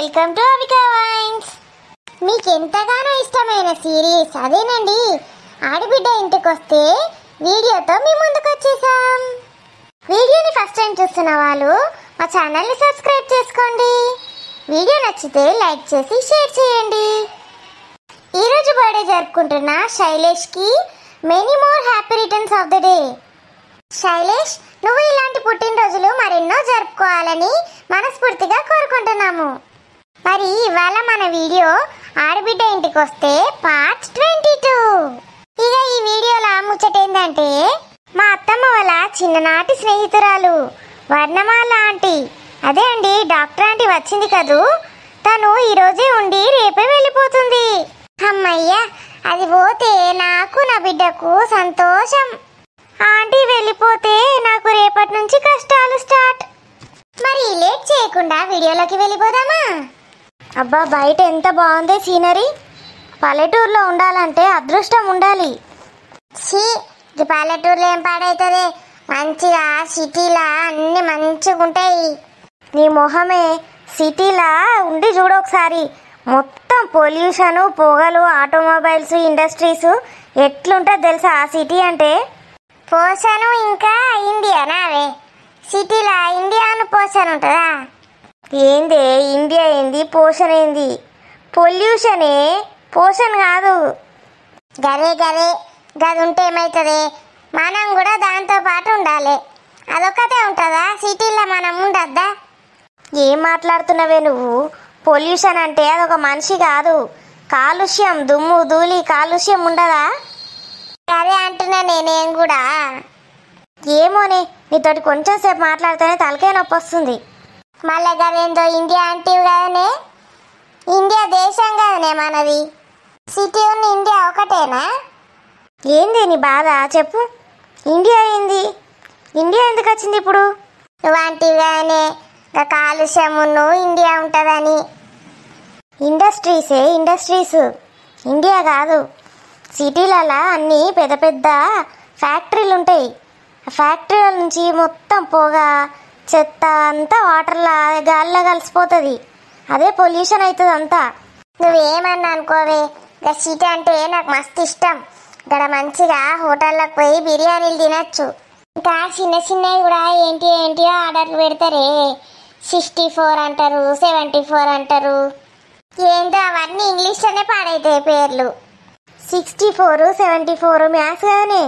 Welcome to Avika wines. మీకు ఎంతగానో ఇష్టమైన సిరీస్ అదేనండి ఆడబిడ్డ ఇంటికొస్తే వీడియోతో మీ ముందుకు వచ్చేసాం. వీడియోని ఫస్ట్ టైం చూస్తున్న వాళ్ళు మా ఛానల్ని సబ్స్క్రైబ్ చేసుకోండి. వీడియో నచ్చితే లైక్ చేసి షేర్ చేయండి. ఈరోజు బర్త్డే జరుపుకుంటున్న శైలేష్కి many more happy returns of the day. Shailesh, నువ్వు ఇలాంటి పుట్టినరోజులు మరెన్నో జరుపుకోవాలని మనస్ఫూర్తిగా కోరుకుంటున్నాము. మరి ఇవాళ మన వీడియో ఆడబిడ్డ ఇంటికి వస్తే పార్ట్ 22. ఇక ఈ వీడియోలో ముచ్చటేందంటే మా అత్తమ్మ వాళ్ళ చిన్ననాటి స్నేహితురాలు వర్ణమాల ఆంటీ, అదే అండి డాక్టర్ ఆంటీ వచ్చింది కదూ, తను ఈరోజే ఉండి రేపే వెళ్ళిపోతుంది. అమ్మయ్య, అది పోతే నాకు నా బిడ్డకు సంతోషం. ఆంటీ వెళ్ళిపోతే నాకు రేపటి నుంచి కష్టాలు స్టార్ట్. మరి లేట్ చేయకుండా వీడియోలోకి వెళ్ళిపోదామా? అబ్బా, బయట ఎంత బాగుంది సీనరీ. పల్లెటూరులో ఉండాలంటే అదృష్టం ఉండాలి. పల్లెటూరులో ఏం పాడైతుంది, మంచిగా సిటీలా అన్ని మంచిగా ఉంటాయి. నీ మొహమే, సిటీలా ఉండి చూడు ఒకసారి, మొత్తం పొల్యూషను, పొగలు, ఆటోమొబైల్స్, ఇండస్ట్రీస్ ఎట్లుంటుంది తెలుసా ఆ సిటీ అంటే. పోషను ఇంకా ఇండియా నావే, సిటీలా ఇండియాను పోషన్ ఉంటుందా? ఏంది ఇండియా ఏంది, పోషన్ ఏంది? పొల్యూషనే, పోషన్ కాదు. గదే గదే గది ఉంటే ఏమవుతుంది, మనం కూడా దాంతో పాటు ఉండాలి. అదొక్కతే ఉంటుందా సిటీలో, మనం ఉండద్దా? ఏం మాట్లాడుతున్నావే నువ్వు? పొల్యూషన్ అంటే అదొక మనిషి కాదు, కాలుష్యం, దుమ్ము ధూళి కాలుష్యం ఉండదా? అదే అంటున్నా నేనేం కూడా. ఏమోనే, నీతోటి కొంచెం సేపు మాట్లాడితేనే తలకే నొప్పి వస్తుంది. మళ్ళీ కదేందో ఇండియా అంటివి కదనే, ఇండియా దేశం కదనే మనది, సిటీ ఉన్న ఇండియా ఒకటేనా? ఏంది నీ బాధ చెప్పు. ఇండియా ఏంది, ఇండియా ఎందుకు వచ్చింది ఇప్పుడు? నువ్వు అంటివి కదనే కాలుష్యమును ఇండియా ఉంటుందని. ఇండస్ట్రీస్, ఇండియా కాదు. సిటీలలో అన్నీ పెద్ద పెద్ద ఫ్యాక్టరీలు ఉంటాయి. ఫ్యాక్టరీల నుంచి మొత్తం పొగ, చెత్త అంతా వాటర్లో గాలిలో కలిసిపోతుంది. అదే పొల్యూషన్ అవుతుంది అంతా. నువ్వేమన్నా అనుకోవే, ఇక సిటీ అంటే నాకు మస్తు ఇష్టం. ఇక్కడ మంచిగా హోటళ్ళకు పోయి బిర్యానీలు తినచ్చు. ఇంకా చిన్న చిన్నవి కూడా ఏంటియో ఆర్డర్లు పెడతారే, 64 అంటారు, 74 అంటారు. ఏంటో అవన్నీ ఇంగ్లీష్లోనే పాడైతాయి పేర్లు. 64, 74 మ్యాథ్స్ కదనే,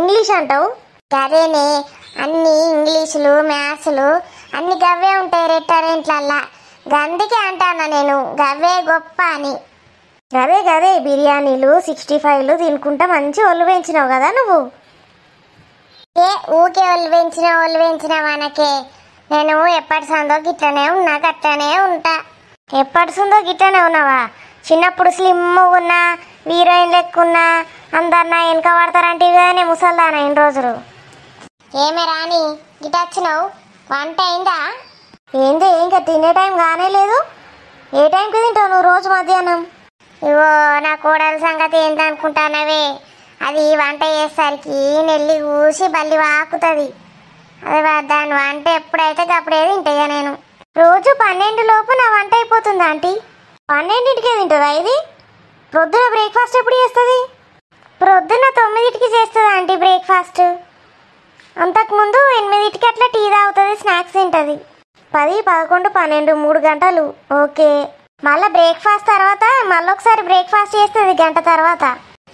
ఇంగ్లీష్ అంటావు? గదేనే, అన్ని ఇంగ్లీషులు మ్యాథ్స్లు అన్ని గవ్వే ఉంటాయి రెస్టారెంట్లల్లా. గందుకే అంటానా నేను గవ్వే గొప్ప అని. గదే బిర్యానీలు 65లు తినుకుంటా మంచి ఒళ్ళు పెంచినావు కదా నువ్వు. ఊకే ఒళ్ళు పెంచిన మనకే. నేను ఎప్పటి సందో గిట్లనే ఉన్నా, గట్లనే ఉంటా. ఎప్పటి సందో గిట్లనే ఉన్నావా? చిన్నప్పుడు స్లిమ్గా ఉన్నా, హీరోయిన్ లెక్కున్నా, అందరు నా వెనక పడతారంటే కానీ ముసల్దానా ఇన్ని రోజులు. ఏమే రాని గిట వచ్చినావు, వంట అయిందా? ఏంది ఇంకా తినే టైం కానే లేదు. ఏ టైంకి తింటావు నువ్వు రోజు మధ్యాహ్నం? ఇవో నా కోడల సంగతి ఏంటనుకుంటానవే, అది వంట చేసేసరికి నెల్లి కూసి బల్లి వాకుతుంది. అది దాని వంట ఎప్పుడైతే అప్పుడే తింటాయా నేను. రోజు 12 లోపు నా వంట అయిపోతుంది ఆంటీ. 12కే తింటుందా ఇది? ప్రొద్దున బ్రేక్ఫాస్ట్ ఎప్పుడు చేస్తుంది? ప్రొద్దున 9కి చేస్తుంది ఆంటీ బ్రేక్ఫాస్ట్. అంతకుముందు 8కి అట్లా టీ తాగుతుంది, స్నాక్స్ తింటుంది. 10, 11, 12 3 గంటలు. ఓకే, మళ్ళీ బ్రేక్ఫాస్ట్ తర్వాత మళ్ళీ ఒకసారి బ్రేక్ఫాస్ట్ చేస్తుంది గంట తర్వాత.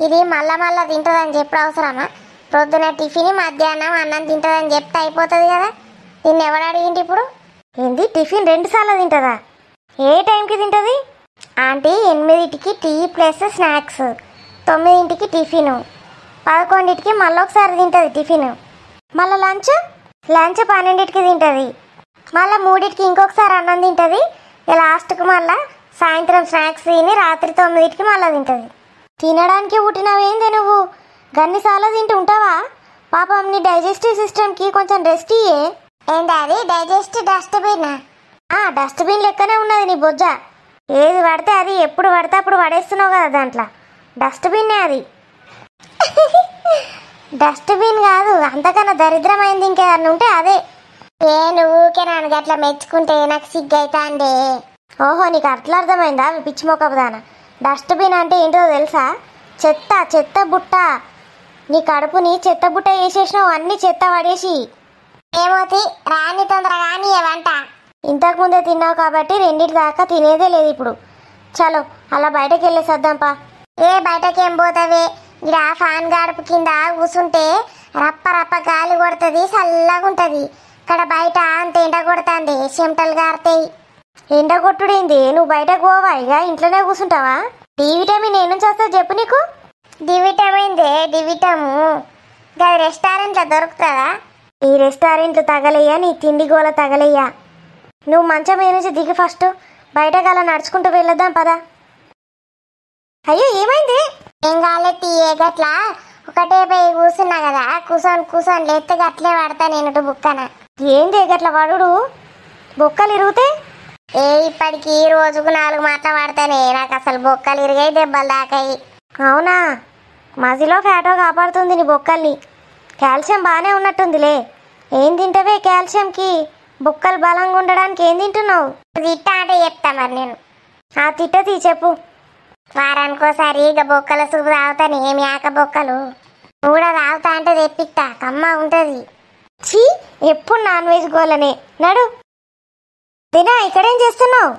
ఇది మళ్ళా తింటుందని చెప్పడం అవసరమా? ప్రొద్దున టిఫిన్, మధ్యాహ్నం అన్నం తింటుందని చెప్తే అయిపోతుంది కదా. నిన్ను ఎవడు అడిగింది ఇప్పుడు? ఏంది టిఫిన్ 2 సార్లు తింటుందా? ఏ టైంకి తింటుంది ఆంటీ? 8కి టీ ప్లస్ స్నాక్స్, 9కి టిఫిన్, 11కి మళ్ళీ ఒకసారి తింటుంది టిఫిన్. మళ్ళీ లంచ్ 12కి తింటుంది. మళ్ళీ 3కి ఇంకొకసారి అన్నం తింటుంది. లాస్ట్కి మళ్ళీ సాయంత్రం స్నాక్స్ తిని రాత్రి 9కి మళ్ళీ తింటుంది. తినడానికి పుట్టినవేంది నువ్వు? గన్నిసార్లు తింటూ ఉంటావా? పాపం నీ డైజెస్టివ్ సిస్టమ్కి కొంచెం రెస్ట్ ఇయ్యే. ఏంటి అది డైజెస్టివ్ డస్ట్బిన్? డస్ట్బిన్ లెక్కనే ఉన్నది నీ బొజ్జ. ఏది పడితే అది ఎప్పుడు పడితే అప్పుడు పడేస్తున్నావు కదా దాంట్లో. డస్ట్బిన్నే అది. డస్ట్బిన్ కాదు, అంతకన్నా దరిద్రమైంది ఇంకేదన్నా ఉంటే అదే. నువ్వుకే నన్ను గట్లా మెచ్చుకుంటే నాకు సిగ్గైతాండే. ఓహో, నీకు అట్లా అర్థమైందా పిచ్చి మొక్కదాన? డస్ట్బిన్ అంటే ఏంటో తెలుసా? చెత్త, చెత్త బుట్ట. నీ కడుపుని చెత్త బుట్ట వేసేసినావు, అన్ని చెత్త పడేసి. ఏమోతి రాని తొందరగా కానీ ఏవంట. ఇంతకుముందే తిన్నావు కాబట్టి రెండింటి దాకా తినేదే లేదు ఇప్పుడు. చలో అలా బయటకు వెళ్ళేసొద్దాంపా. ఏ బయటకేం పోతావే, ఇక్కడ ఫ్యాన్ గడుపు కింద కూసుంటే రప్ప రప్ప గాలి కొడుతుంది, చల్లగా ఉంటుంది. ఇక్కడ బయట అంత ఎండ కొడుతుంది, చెమటలు గారుతాయి. ఎండ కొట్టుడేంది? నువ్వు బయటకు పోవా, ఇక ఇంట్లోనే కూర్చుంటావా? డి విటమిన్ ఏ నుంచి వస్తా చెప్పు నీకు? డి విటమిన్ డి విటము అది రెస్టారెంట్లో దొరుకుతుందా? ఈ రెస్టారెంట్లు తగలయ్యా, నీ తిండి గోల తగలయ్యా. నువ్వు మంచం మీద నుంచి దిగి ఫస్ట్, బయటకు అలా నడుచుకుంటూ వెళ్ళొద్దాం పదా. అయ్యో ఏమైంది? ఏం కాలేదు తీయే, గట్లా ఒకటే పోయి కూర్చున్నా కదా, కూర్చొని కూర్చొని లేస్తే గట్లే పడతా నేను బుక్కన. ఏంది గట్లా పడుడు? బొక్కలు ఇరుగుతే ఇప్పటికి రోజుకు 4 మాటలు పడతానే, నాకు అసలు బొక్కలు ఇరిగాయి, దెబ్బలు దాకాయి. అవునా? మజిలో ఫ్యాటో కాపాడుతుంది నీ బొక్కల్ని. కాల్షియం బాగానే ఉన్నట్టుందిలే. ఏం తింటావే కాల్షియంకి? బొక్కలు బలంగా ఉండడానికి ఏం తింటున్నావు? తిట్ట అంటే చెప్తా మరి నేను. ఆ తిట్టది చెప్పు. వారానికోసారి ఇక బొక్కల సూపు తాగుతాను, ఏమి ఆక బొక్కలు. నువ్వు కూడా తాగుతా అంటే తెప్పిస్తా, కమ్మ ఉంటుంది. చీ, ఎప్పుడు నాన్ వెజ్ గోళ్ళనే. నడు దినా, ఇక్కడేం చేస్తున్నావు?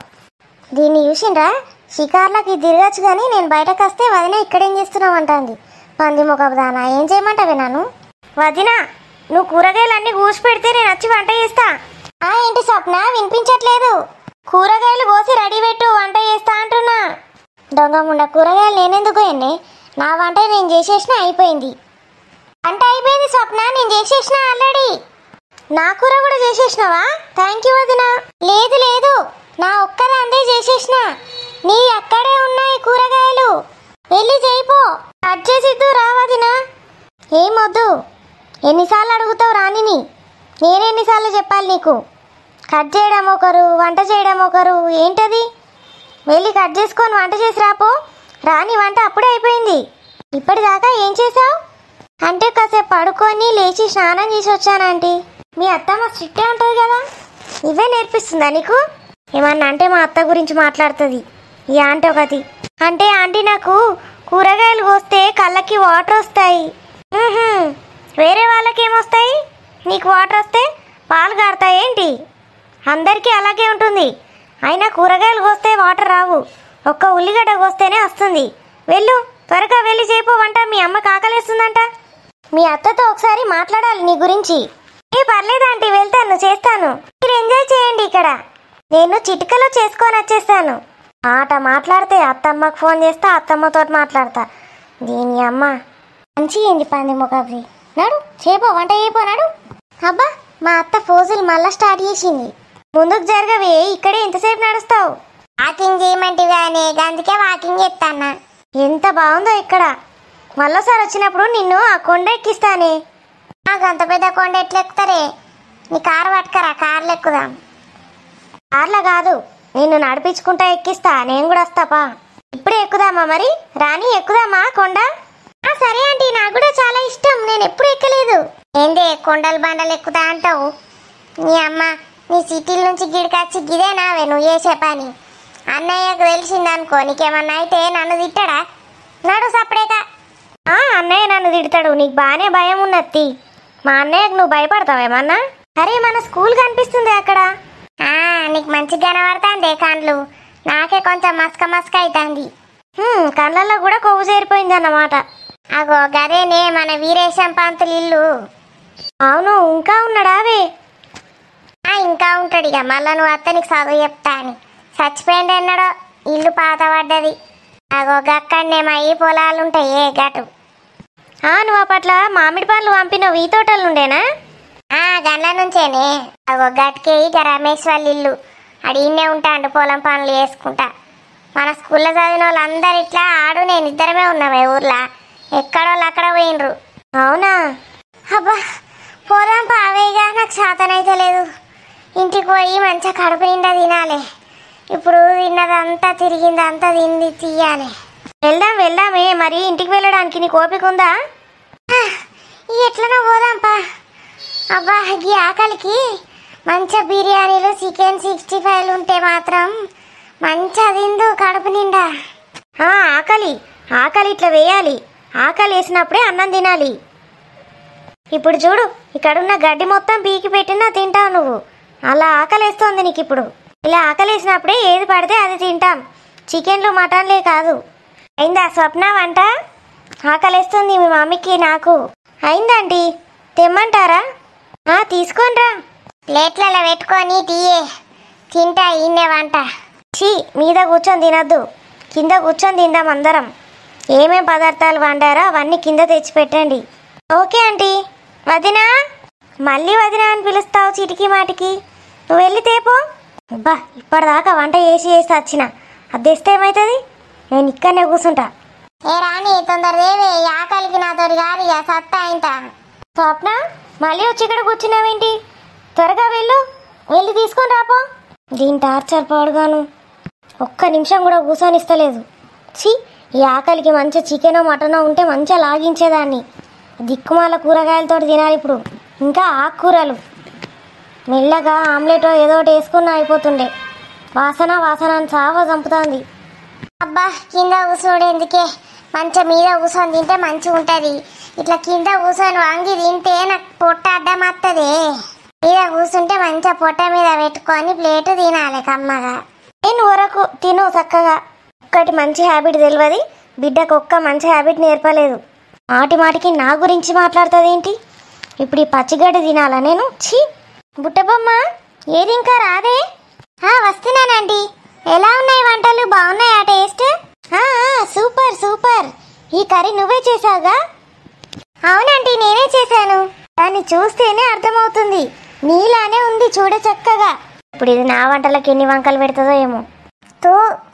దీన్ని చూసిండ్రా, షికార్లకి తిరగచ్చు కానీ నేను బయటకు వస్తే వదిన ఇక్కడేం చేస్తున్నావు అంటుంది. పంది మొక్కదానా, ఏం చేయమంటావే నన్ను? వదినా, నువ్వు కూరగాయలన్నీ కూసి పెడితే నేను వచ్చి వంట చేస్తా. ఏంటి స్వప్న, వినిపించట్లేదు? కూరగాయలు కోసి రెడీ పెట్టు, వంట చేస్తా అంటున్నా. దొంగముండ, కూరగాయలు నేనెందుకు ఎన్నే? నా వంట నేను చేసేసిన, అయిపోయింది. వంట అయిపోయింది స్వప్న, నేను చేసేసిన ఆల్రెడీ. నా కూర కూడా చేసేసినావా? థ్యాంక్ యూ వదినా. లేదు లేదు, నా ఒక్కదాందే చేసేసిన. నీ అక్కడే ఉన్నాయి కూరగాయలు, వెళ్ళి చేయిపో. కట్ చేసిద్దు రా వదినా. ఏమొద్దు, ఎన్నిసార్లు అడుగుతావు రానిని? నేనెన్నిసార్లు చెప్పాలి నీకు? కట్ చేయడం ఒకరు, వంట చేయడం ఒకరు, ఏంటది? వెళ్ళి కట్ చేసుకొని వంట చేసి రాపో. రాని వంట అప్పుడే అయిపోయింది. ఇప్పటిదాకా ఏం చేసావు? అంటే కాసేపు పడుకొని లేచి స్నానం చేసి వచ్చానంటీ. మీ అత్తమ్మ స్ట్రిక్టే ఉంటుంది కదా, ఇవే నేర్పిస్తుందా నీకు? ఏమన్నా అంటే మా అత్త గురించి మాట్లాడుతుంది ఈ ఆంటీ ఒకటి. అంటే ఆంటీ నాకు కూరగాయలు కోస్తే కళ్ళకి వాటర్ వస్తాయి. వేరే వాళ్ళకి ఏమొస్తాయి? నీకు వాటర్ వస్తే పాలు కారుతాయి ఏంటి? అందరికీ అలాగే ఉంటుంది. అయినా కూరగాయలు కోస్తే వాటర్ రావు, ఒక్క ఉల్లిగడ్డ కోస్తేనే వస్తుంది. వెళ్ళు, త్వరగా వెళ్ళి చేయిపో వంట, మీ అమ్మకి ఆకలేస్తుందంట. మీ అత్తతో ఒకసారి మాట్లాడాలి నీ గురించి. పర్లేదు ఆంటీ, వెళ్తాను, చేస్తాను. మీరు ఎంజాయ్ చేయండి ఇక్కడ, నేను చిటికలో చేసుకొని వచ్చేస్తాను. ఆట మాట్లాడితే అత్తమ్మకు ఫోన్ చేస్తా, అత్తమ్మతో మాట్లాడతా. దీని అమ్మ మంచి ఏంది పంది మొక్కవి. నడు చేపో, వంట చేయపో, నడు. అబ్బా, మా అత్త ఫోజులు మళ్ళా స్టార్ట్ చేసింది. ముందుకు జరగవే, ఇక్కడే ఎంతసేపు నడుస్తావు? వాకింగ్ చేయమంటివి కానీ అందుకే వాకింగ్ చేస్తానా. ఎంత బాగుందో ఇక్కడ. మళ్ళీసారి వచ్చినప్పుడు నిన్ను ఆ కొండ ఎక్కిస్తానే. నాకు అంత పెద్ద కొండ ఎట్లా ఎక్కుతారే? నీ కారు పట్టుకరా, కార్లు ఎక్కుదాం. కార్లో కాదు, నిన్ను నడిపించుకుంటా ఎక్కిస్తా. నేను కూడా వస్తాపా. ఇప్పుడే ఎక్కుదామా? మరి రాని, ఎక్కుదామా కొండ? సరే ఆంటీ, నాకు కూడా చాలా ఇష్టం, నేను ఎప్పుడు ఎక్కలేదు. ఏందే కొండలు బండలు ఎక్కుతా అంటావు? నీ అమ్మ, నీ సిటీల నుంచి గిడికొచ్చి గిదే నావే నువ్వు చేసే పని. అన్నయ్యకు తెలిసిందనుకో, నీకేమన్నా అయితే నన్ను తిట్టాడా? నడు సపరేగా. అన్నయ్య నన్ను తిడతాడు, నీకు బాగానే భయం ఉన్నత్తి. మా అన్నయ్యకు నువ్వు భయపడతావేమన్నా? అరే, మన స్కూల్ కనిపిస్తుంది అక్కడ. నీకు మంచిగా కనబడుతుంది కండ్లు, నాకే కొంచెం మస్క మస్క అవుతుంది. కళ్ళల్లో కూడా కొవ్వు చేరిపోయింది అన్నమాట. అగో గదేనే మన వీరేశం పంతులు ఇల్లు. అవును, ఇంకా ఉన్నాడా అవే? ఇంకా ఉంటాడు ఇక. మళ్ళా నువ్వు అత్తనికి చదువు చెప్తా అని చచ్చిపోయింది అన్నాడో, ఇల్లు పాత పడ్డది. అగో గక్కడనే మా ఈ పొలాలు ఉంటాయి గటు. నువ్వు అప్పట్ల మామిడి పండ్లు పంపినవు ఈ తోటలు ఉండేనా? గండ్ల నుంచేనే. అగో గట్టుకే ఇక రమేష్ వాళ్ళ ఇల్లు. అడిగినే ఉంటాండు పొలం పనులు చేసుకుంటా. మన స్కూల్లో చదివిన వాళ్ళందరు ఇట్లా ఆడు నేను ఇద్దరమే ఉన్నామే ఊర్లో. ఎక్కడోళ్ళు అక్కడ పోయినరు. అవునా? అబ్బా, పోదాం పావేగా, నాకు శాతనైతే లేదు. ఇంటికి పోయి మంచిగా కడుపు నిండా తినాలి. ఇప్పుడు తిన్నదంతా తిరిగిందంతా తింది తీయాలి. వెళ్దాం వెళ్దామే. మరి ఇంటికి వెళ్ళడానికి నీకు ఓపిక ఉందా? ఎట్లనో పోదాంపా. అబ్బా, ఈ ఆకలికి మంచిగా బిర్యానీలు, చికెన్ 65 ఉంటే మాత్రం మంచిగా తిందు కడుపు నిండా. ఆకలి ఆకలి ఇట్లా వేయాలి. ఆకలి వేసినప్పుడే అన్నం తినాలి. ఇప్పుడు చూడు, ఇక్కడున్న గడ్డి మొత్తం పీకి పెట్టినా తింటావు నువ్వు. అలా ఆకలేస్తోంది నీకు ఇప్పుడు. ఇలా ఆకలేసినప్పుడే ఏది పడితే అది తింటాం. చికెన్లు మటన్లే కాదు. అయిందా స్వప్న వంట? ఆకలేస్తుంది మీ మమ్మీకి నాకు. అయిందండి, తెమ్మంటారా? తీసుకోనరా. ప్లేట్లలో పెట్టుకొని తీయే, తింటా ఈయనే వంట. మీద కూర్చొని తినద్దు, కింద కూర్చొని తిందాం అందరం. ఏమేం పదార్థాలు వండారో అవన్నీ కింద తెచ్చి పెట్టండి. Okay aunty. వదినా, మళ్ళీ వదినా అని పిలుస్తావు చిటికి మాటికి. నువ్వు వెళ్ళి తేపో. అబ్బా, ఇప్పటిదాకా వంట చేసి వచ్చిన, అది తెస్తే ఏమవుతుంది? నేను ఇక్కడనే కూర్చుంటా. ఏ రాని, తొందరదేవే, ఆకలికి నాతోటి కాదు ఇక సత్తా ఇంత. స్వప్న, మళ్ళీ వచ్చి ఇక్కడ కూర్చున్నావేంటి? త్వరగా వెళ్ళి తీసుకొని రాపో. దీని టార్చర్ పాడుగాను ఒక్క నిమిషం కూడా కూర్చొనిస్తలేదు. ఈ ఆకలికి మంచి చికెనో మటనో ఉంటే మంచిగా లాగించేదాన్ని. దిక్కుమాల కూరగాయలతో తినాలి ఇప్పుడు. ఇంకా ఆకుకూరలు మెల్లగా ఆమ్లెట్ ఏదో ఒకటి వేసుకున్నా అయిపోతుండే. వాసన అని చావా చంపుతుంది. అబ్బా, కింద కూర్చోడు ఎందుకే, మంచిగా మీద కూర్చొని తింటే మంచిగా ఉంటుంది. ఇట్లా కింద కూర్చొని వంగి తింటే నాకు పొట్ట అడ్డం వస్తుంది. మీద కూర్చుంటే మంచిగా పొట్ట మీద పెట్టుకొని ప్లేటు తినాలి కమ్మగా. నేను వరకు తిను చక్కగా. ఒక్కటి మంచి హ్యాబిట్ తెలియదు బిడ్డకు, ఒక్క మంచి హ్యాబిట్ నేర్పలేదు. మాటికి నా గురించి మాట్లాడుతుంది ఏంటి? ఇప్పుడు ఈ పచ్చిగడ్డి తినాలా నేను? బుట్టబొమ్మ, ఏది ఇంకా రాదే? వస్తున్నానండి. ఎలా ఉన్నాయి వంటలు? బాగున్నాయా టేస్ట్? సూపర్. ఈ కర్రీ నువ్వే చేసావుగా? అవునండి, నేనే చేశాను. దాన్ని చూస్తేనే అర్థమవుతుంది, నీలానే ఉంది చూడ చక్కగా. ఇప్పుడు ఇది నా వంటలకు ఎన్ని వంకలు పెడుతుందో ఏమో.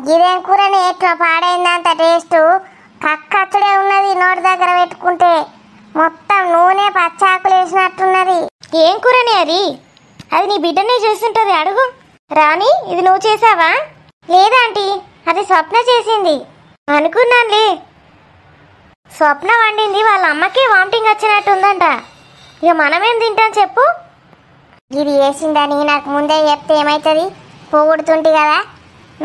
ఇదేం కూరని ఎట్లా పాడైందంత టేస్ట్. కక్కచ్చుడే ఉన్నది, నోటి దగ్గర పెట్టుకుంటే మొత్తం నూనె పచ్చాకులు వేసినట్టున్నది. ఏం కూరని అది? అది నీ బిడ్డనే చేస్తుంటది, అడుగు. రాణి, ఇది నువ్వు చేసావా? లేదాంటీ, అది స్వప్న చేసింది. అనుకున్నానులే. స్వప్న వండింది వాళ్ళ అమ్మకే వామిటింగ్ వచ్చినట్టుందంట. ఇక మనమేం తింటాం చెప్పు? ఇది వేసిందని నాకు ముందే చెప్తే ఏమవుతుంది? పోగొడుతుంటి కదా,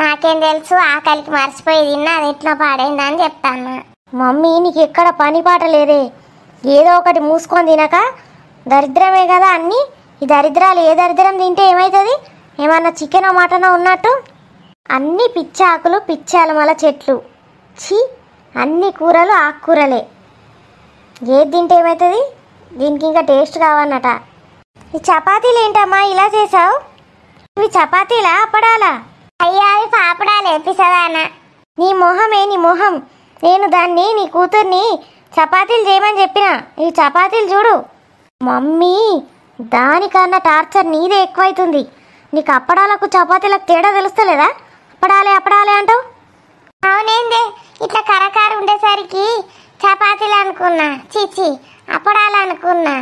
నాకేం తెలుసు. ఆకలికి మర్చిపోయి తిన్నా, అది ఎట్లా పాడైందని చెప్తాను. మమ్మీ, నీకు ఎక్కడ పని పాట లేదే? ఏదో ఒకటి మూసుకొని తినక దరిద్రమే కదా అన్నీ. ఈ దరిద్రాలు ఏ దరిద్రం తింటే ఏమవుతుంది? ఏమన్నా చికెనో మటనో ఉన్నట్టు. అన్ని పిచ్చి ఆకులు, పిచ్చి అలమల చెట్లు. అన్ని కూరలు ఆకుకూరలే. ఏది తింటే ఏమవుతుంది? దీనికి ఇంకా టేస్ట్ కావన్నట. ఈ చపాతీలు ఏంటమ్మా ఇలా చేసావు? ఇవి చపాతీలా అప్పడాలా? అయ్యా, అవి పాపడాలే పిసదానా. నీ మొహం. నేను దాన్ని, నీ కూతుర్ని చపాతీలు చేయమని చెప్పిన. ఈ చపాతీలు చూడు. మమ్మీ, దానికన్నా టార్చర్ నీదే ఎక్కువైతుంది. నీకు అప్పడాలకు చపాతీలకు తేడా తెలుస్తలేదా? అప్పడాలే అంటావు. అవునేందే, ఇట్లా కరకారు ఉండేసరికి చపాతీలు అనుకున్నా, చీచి అప్పడాలు అనుకున్నా.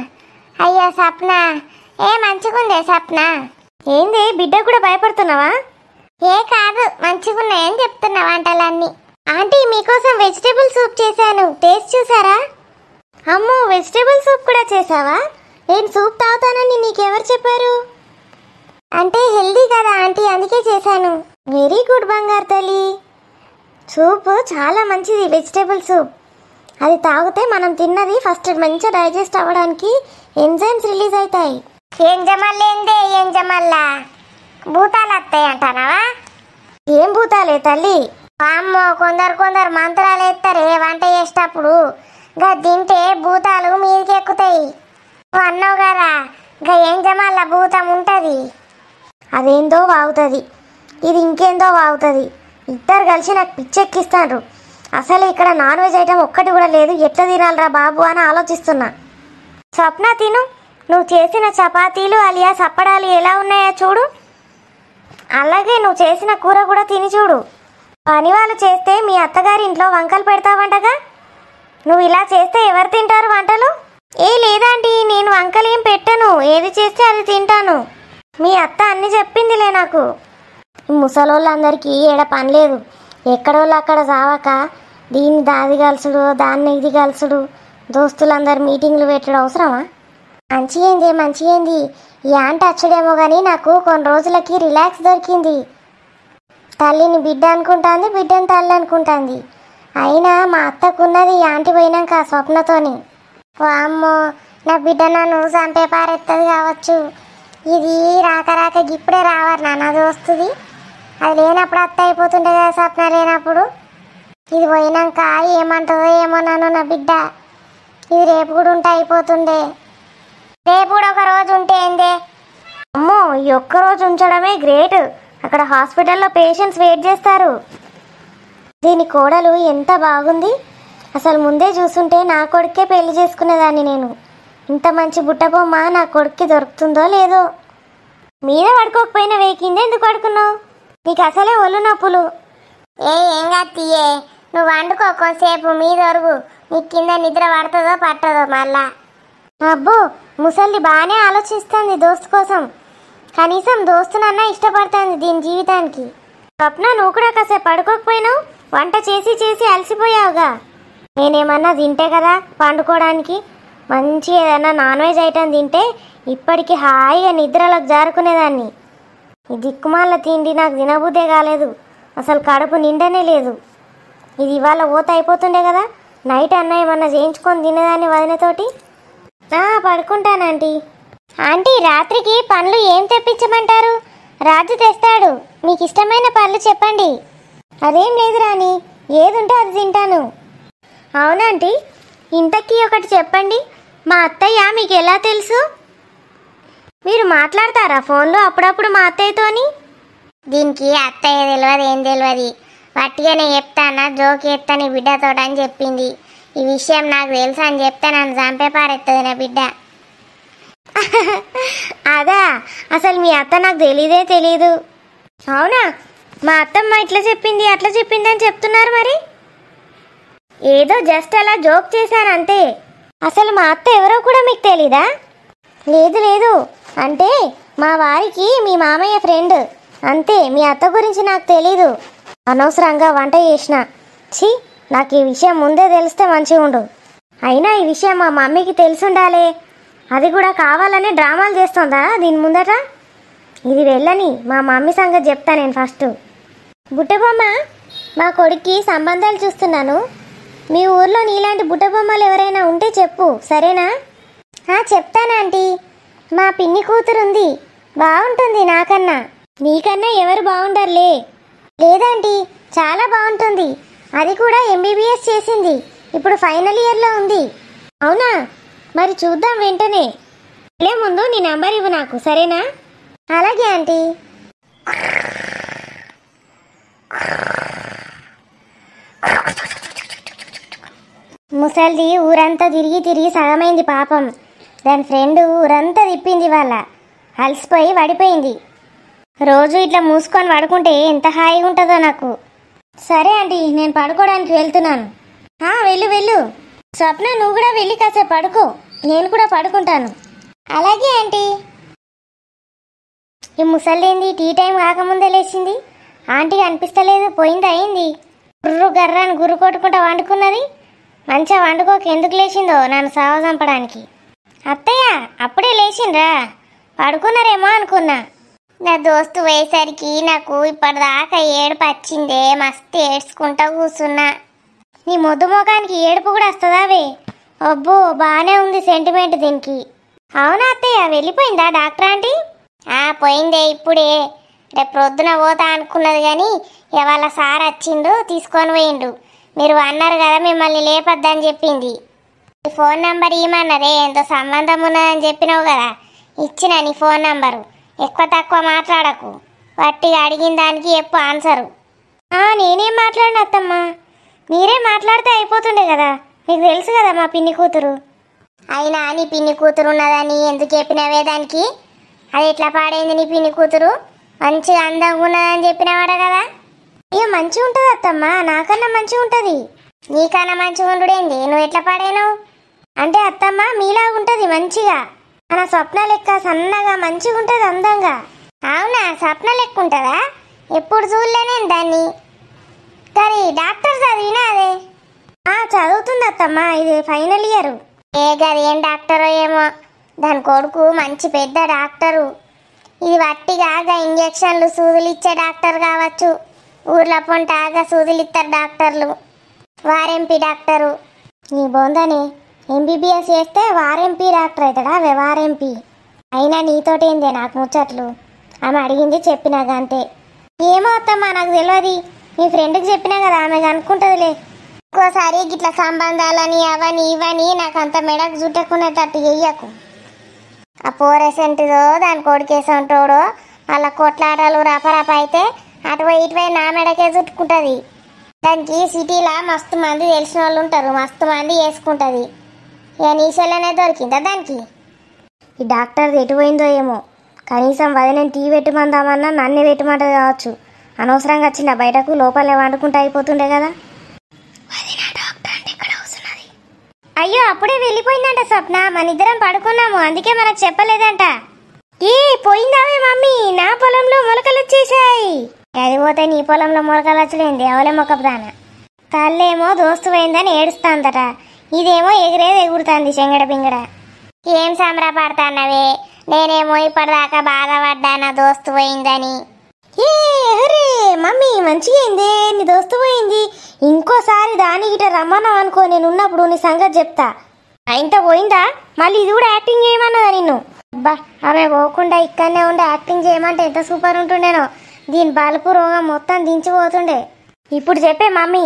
అయ్యో సప్న, మంచిగుందే సప్న. ఏంది బిడ్డ కూడా భయపడుతున్నావా? కాదు, మంచిగున్నాయని చెప్తున్నా వంటలన్నీ. ఆంటీ, మీకోసం వెజిటేబుల్ సూప్ చేశాను, టేస్ట్ చూసారా? అమ్మో, వెజిటేబుల్ సూప్ కూడా చేసావా? నేను సూప్ తాగుతానని నీకెవరు చెప్పారు? అంటే హెల్దీ కదా ఆంటీ, అందుకే చేశాను. వెరీ గుడ్ బంగారు తల్లి. సూప్ చాలా మంచిది, వెజిటేబుల్ సూప్. అది తాగితే మనం తిన్నది ఫస్ట్ మంచిగా డైజెస్ట్ అవ్వడానికి ఎంజైమ్స్ రిలీజ్ అవుతాయి. ఎంజమల్లా భూతాలు వస్తాయి అంటానావా? ఏం భూతాలే తల్లి? అమ్మో, కొందరు మంత్రాలు ఎత్తారే వంట చేసేటప్పుడు. గా తింటే భూతాలు మీదకి ఎక్కుతాయి. నువ్వు అన్నావు కదా, గా ఎంజమల్లా భూతం ఉంటుంది. అదేందో వాగుతుంది, ఇది ఇంకేందో వాగుతుంది. ఇద్దరు కలిసి నాకు పిచ్చెక్కిస్తాను. అసలు ఇక్కడ నాన్ వెజ్ ఐటమ్ ఒక్కటి కూడా లేదు. ఎట్లా తినాలరా బాబు అని ఆలోచిస్తున్నా. స్వప్న, తిను. నువ్వు చేసిన చపాతీలు అలియాస్ అప్పడాలు ఎలా ఉన్నాయో చూడు. అలాగే నువ్వు చేసిన కూర కూడా తిని చూడు. పని వాళ్ళు చేస్తే మీ అత్తగారి ఇంట్లో వంకలు పెడతావంటగా. నువ్వు ఇలా చేస్తే ఎవరు తింటారు వంటలు? లేదండి, నేను వంకలేం పెట్టను. ఏది చేస్తే అది తింటాను. మీ అత్త అన్ని చెప్పిందిలే నాకు. ముసలోళ్ళందరికీ ఏడ పని లేదు. ఎక్కడోళ్ళు అక్కడ చావక దీన్ని దాది కలుసుడు, దాన్ని ఇది కలుసుడు, దోస్తులందరూ మీటింగ్లు పెట్టడం అవసరమా? మంచిగేంది. ఈ ఆంట అచ్చుడేమో కానీ నాకు కొన్ని రోజులకి రిలాక్స్ దొరికింది. తల్లిని బిడ్డ అనుకుంటుంది, బిడ్డని తల్లి అనుకుంటుంది. అయినా మా అత్తకున్నది ఆంటీ పోయినాక ఆ స్వప్నతోని. అమ్మో, నా బిడ్డ నన్ను చంపే పారెత్తది కావచ్చు. ఇది రాక రాక ఇప్పుడే రావాలి నాన్న, అది వస్తుంది. అది లేనప్పుడు అత్త అయిపోతుండే కదా స్వప్న లేనప్పుడు. ఇది పోయినాక ఏమంటుందో ఏమో నన్ను నా బిడ్డ. ఇది రేపు కూడా ఉంటే అయిపోతుండే. రేపు కూడా ఒక రోజు ఉంటే ఏందే? అమ్మో, ఈ ఒక్కరోజు ఉంచడమే గ్రేట్. అక్కడ హాస్పిటల్లో పేషెంట్స్ వెయిట్ చేస్తారు. దీని కోడలు ఎంత బాగుంది. అసలు ముందే చూస్తుంటే నా కొడుకే పెళ్లి చేసుకునేదాన్ని నేను. ఇంత మంచి బుట్టబొమ్మ నా కొడుక్కి దొరుకుతుందో లేదో. మీద పడుకోకపోయినా వేకిందే ఎందుకు పడుకున్నావు? నీకు అసలే ఒళ్ళు నొప్పులు. ఏం కాదు తీయే, నువ్వు వండుకో కొంతసేపు మీద ఒరుగు. నీకు కింద నిద్ర పడుతుందో పట్టదో మళ్ళా. అబ్బో, ముసలి బాగానే ఆలోచిస్తుంది దోస్తు కోసం. కనీసం దోస్తునన్నా ఇష్టపడుతుంది దీని జీవితానికి. స్వప్న, నువ్వు కూడా కాసేపు పడుకోకపోయినావు? వంట చేసి చేసి అలసిపోయావుగా. నేనేమన్నా తింటే కదా పండుకోవడానికి. మంచి ఏదన్నా నాన్ వెజ్ ఐటమ్ తింటే ఇప్పటికి హాయిగా నిద్రలోకి జారుకునేదాన్ని. ఈ దిక్కుమాల తిండి నాకు తినబుద్దే కాలేదు. అసలు కడుపు నిండనే లేదు. ఇది ఇవాళ ఓత అయిపోతుండే కదా. నైట్ అన్న ఏమన్నా చేయించుకొని తినేదాన్ని వదినతోటి. పడుకుంటానంటీ. ఆంటీ, రాత్రికి పండ్లు ఏం తెప్పించమంటారు? రాజు తెస్తాడు. మీకు ఇష్టమైన పళ్ళు చెప్పండి. అదేం లేదు రాణి, ఏది ఉంటే అది తింటాను. అవునంటీ, ఇంతకీ ఒకటి చెప్పండి. మా అత్తయ్య మీకు ఎలా తెలుసు? మీరు మాట్లాడతారా ఫోన్లో అప్పుడప్పుడు మా అత్తయ్యతోని? దీనికి అత్తయ్య తెలియదు, ఏం తెలియదు. వట్టిగానే చెప్తానా, జోకి ఎత్తని బిడ్డతో అని చెప్పింది. ఈ విషయం నాకు తెలుసు అని చెప్తే నన్ను చంపే పారెత్తది నా బిడ్డ. అదా, అసలు మీ అత్త నాకు తెలీదు. అవునా? మా అత్తమ్మ ఇట్లా చెప్పింది అట్లా చెప్పింది అని చెప్తున్నారు. మరి ఏదో జస్ట్ అలా జోక్ చేశాను అంతే. అసలు మా అత్త ఎవరో కూడా మీకు తెలీదా? లేదు, అంటే మా వారికి మీ మామయ్య ఫ్రెండ్ అంతే. మీ అత్త గురించి నాకు తెలీదు. అనవసరంగా వంట చేసిన. ఛీ, నాకు ఈ విషయం ముందే తెలిస్తే మంచిగా ఉండు. అయినా ఈ విషయం మా మమ్మీకి తెలిసుండాలే. అది కూడా కావాలనే డ్రామాలు చేస్తుందా దీని ముందట? ఇది వెళ్ళని మా మమ్మీ సంగతి చెప్తా నేను ఫస్ట్. బుట్టబొమ్మ, మా కొడుక్కి సంబంధాలు చూస్తున్నాను. మీ ఊర్లో నీలాంటి బుట్టబొమ్మలు ఎవరైనా ఉంటే చెప్పు, సరేనా? చెప్తానంటీ. మా పిన్ని కూతురుంది, బాగుంటుంది నాకన్నా. నీకన్నా ఎవరు బాగుండర్లే. లేదంటీ, చాలా బాగుంటుంది. అది కూడా ఎంబీబీఎస్ చేసింది. ఇప్పుడు ఫైనల్ ఇయర్లో ఉంది. అవునా? మరి చూద్దాం వెంటనే. వెళ్ళే ముందు నీ నెంబర్ ఇవ్వు నాకు, సరేనా? అలాగే ఆంటీ. ముసల్ది ఊరంతా తిరిగి సగమైంది పాపం. దాని ఫ్రెండ్ ఊరంతా తిప్పింది. వాళ్ళ అలసిపోయి పడిపోయింది. రోజు ఇట్లా మూసుకొని పడుకుంటే ఎంత హాయిగా ఉంటుందో నాకు. సరే ఆంటీ, నేను పడుకోవడానికి వెళ్తున్నాను. వెళ్ళు. స్వప్న, నువ్వు కూడా వెళ్ళి కాసేపు పడుకో. నేను కూడా పడుకుంటాను. అలాగే ఆంటీ. ఈ ముసలింది టీ టైం కాకముందే లేచింది. ఆంటీకి అనిపిస్తలేదు, పోయింది అయింది. గర్రాన్ని గుర్రు కొట్టుకుంటా వండుకున్నది. మంచిగా వండుకోక ఎందుకు లేచిందో నన్ను సావ చంపడానికి. అత్తయ్య, అప్పుడే లేచిండ్రా? పడుకున్నారేమో అనుకున్నా. నా దోస్తు పోయేసరికి నాకు ఇప్పటిదాకా ఏడుపు వచ్చిందే. మస్తు ఏడ్చుకుంటా కూర్చున్నా. నీ మొద్దు ముఖానికి ఏడుపు కూడా వస్తుందావే? అబ్బో, బాగానే ఉంది సెంటిమెంట్ దీనికి. అవునా అత్తయ్య, వెళ్ళిపోయిందా డాక్టర్ ఆంటీ? పోయిందే ఇప్పుడే. రేపు ప్రొద్దున పోతా అనుకున్నది కానీ ఇవాళ సార్ వచ్చిండు, తీసుకొని పోయిండు. మీరు అన్నారు కదా మిమ్మల్ని లేపొద్దని చెప్పింది. నీ ఫోన్ నంబర్ ఇవ్వమన్నదే, ఎంతో సంబంధం ఉన్నదని చెప్పినావు కదా, ఇచ్చిన నీ ఫోన్ నంబరు. ఎక్కువ తక్కువ మాట్లాడకు, వట్టిగా అడిగిన దానికి చెప్పు ఆన్సరు. నేనేం మాట్లాడిన అత్తమ్మ, మీరే మాట్లాడితే అయిపోతుండే కదా. మీకు తెలుసు కదా మా పిన్ని కూతురు. అయినా నీ పిన్ని కూతురు ఉన్నదని ఎందుకు చెప్పినవే దానికి? అది ఎట్లా పాడైంది నీ పిన్ని కూతురు? మంచిగా అందంగా ఉన్నదని చెప్పినవాడ కదా. ఇక మంచిగా ఉంటుంది అత్తమ్మ, నాకన్నా మంచిగా ఉంటుంది. నీకన్నా మంచిగా ఉండుడేంది? నువ్వు ఎట్లా పాడైనావు? అంటే అత్తమ్మ మీలాగా ఉంటుంది మంచిగా. మన స్వప్న లెక్క సన్నగా మంచిగా ఉంటుంది అందంగా. అవునా? స్వప్న లెక్క ఉంటుందా? ఎప్పుడు చూడలేనే దాన్ని. కానీ డాక్టర్ చదివినా అదే చదువుతుంది అత్తమ్మ, ఇది ఫైనల్ ఇయర్. గది ఏం డాక్టరో ఏమో. దాని కొడుకు మంచి పెద్ద డాక్టరు. ఇది వట్టిగా ఇంజక్షన్లు సూదులు ఇచ్చే డాక్టర్ కావచ్చు. ఊర్లో పొంటాగా సూదులు ఇస్తారు డాక్టర్లు. వారెంపీ డాక్టరు. నీ బొందని ఎంబీబీఎస్ చేస్తే వారెంపీ డాక్టర్ అవుతాడా? అవే వారెంపీ అయినా నీతోటి ఏందే నాకు ముచ్చట్లు. ఆమె అడిగింది చెప్పినాక అంతే. ఏమో అత్తమ్మా నాకు తెలియదు. మీ ఫ్రెండ్కి చెప్పినా కదా, ఆమె అనుకుంటుందిలే. ఇంకోసారి గిట్లా సంబంధాలని అవని ఇవని నాకు అంత మెడకు చుట్టకునేటట్టు చెయ్యకు. ఆ పోరెసెంటిదో దాని కొడుకేసంటోడో వాళ్ళ కొట్లాటలు రపరప అయితే అటువై ఇటువై నా మెడకే చుట్టుకుంటుంది. దానికి సిటీలో మస్తు మంది తెలిసిన వాళ్ళు ఉంటారు, మస్తు మంది వేసుకుంటుంది. ఇక నీ సెల్లనే దొరికిందా దానికి? ఈ డాక్టర్ ఎటు పోయిందో ఏమో. కనీసం వదిలేని టీ పెట్టమందామన్నా నన్ను పెట్టమంటది కావచ్చు. అనవసరంగా వచ్చిన బయటకు లోపలే వండుకుంటూ అయిపోతుండే కదా. అయ్యో అప్పుడే వెళ్ళిపోయిందంట స్వప్న. మన ఇద్దరం పడుకున్నాము, అందుకే మనకు చెప్పలేదంట. ఏ పోయిందావే మమ్మీ? నా పొలంలో మొలకలు వచ్చేసాయి. అది పోతే నీ పొలంలో మొలకలు వచ్చలేంది ఎవలే మొక్కదాన. తల్లేమో దోస్తు పోయిందని ఏడుస్తాందట, ఇదేమో ఎగిరేది ఎగురుతాంది చెంగడ పింగడ. ఏం సంబరపడతానవే? నేనేమో ఇప్పటిదాకా బాధపడ్డా నా దోస్తు పోయిందని. ఏ అరే మమ్మీ మంచిగా అయిందే, నీ దోస్తు పోయింది. ఇంకోసారి దాని గిట రమ్మన్నావు అనుకో, నేను ఉన్నప్పుడు నీ సంగతి చెప్తా. ఇంత పోయిందా? మళ్ళీ ఇది కూడా యాక్టింగ్ చేయమన్నదా నిన్ను? అబ్బా ఆమె పోకుండా ఇక్కడనే ఉండే యాక్టింగ్ చేయమంటే ఎంత సూపర్ ఉంటుండేనో. దీని బలుపు రోగం మొత్తం దించిపోతుండే. ఇప్పుడు చెప్పే మమ్మీ,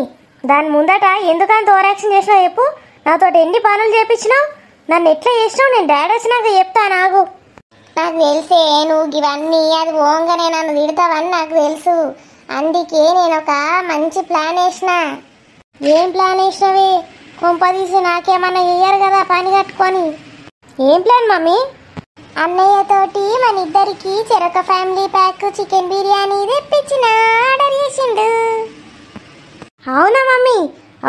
దాని ముందట ఎందుకంత ఓవరాక్షన్ చేసినావు చెప్పు. నాతో ఎన్ని పనులు చేపించినావు, నన్ను ఎట్లా చేసినావు? నేను డాడీ వచ్చినాక చెప్తా. నాకు తెలిసే నువ్వు ఇవన్నీ అది ఓంగానే నన్ను తిడతావని నాకు తెలుసు. అందుకే నేను ఒక మంచి ప్లాన్ వేసిన. ఏం ప్లాన్ వేసినవి? కొంపదీసి నాకేమన్నా చెయ్యారు కదా పని కట్టుకొని. ఏం ప్లాన్ మమ్మీ? అన్నయ్యతోటి మన ఇద్దరికి చెరొక ఫ్యామిలీ ప్యాక్ చికెన్ బిర్యానీ తెప్పించిన ఆర్డర్ చేసిండు. అవునా మమ్మీ?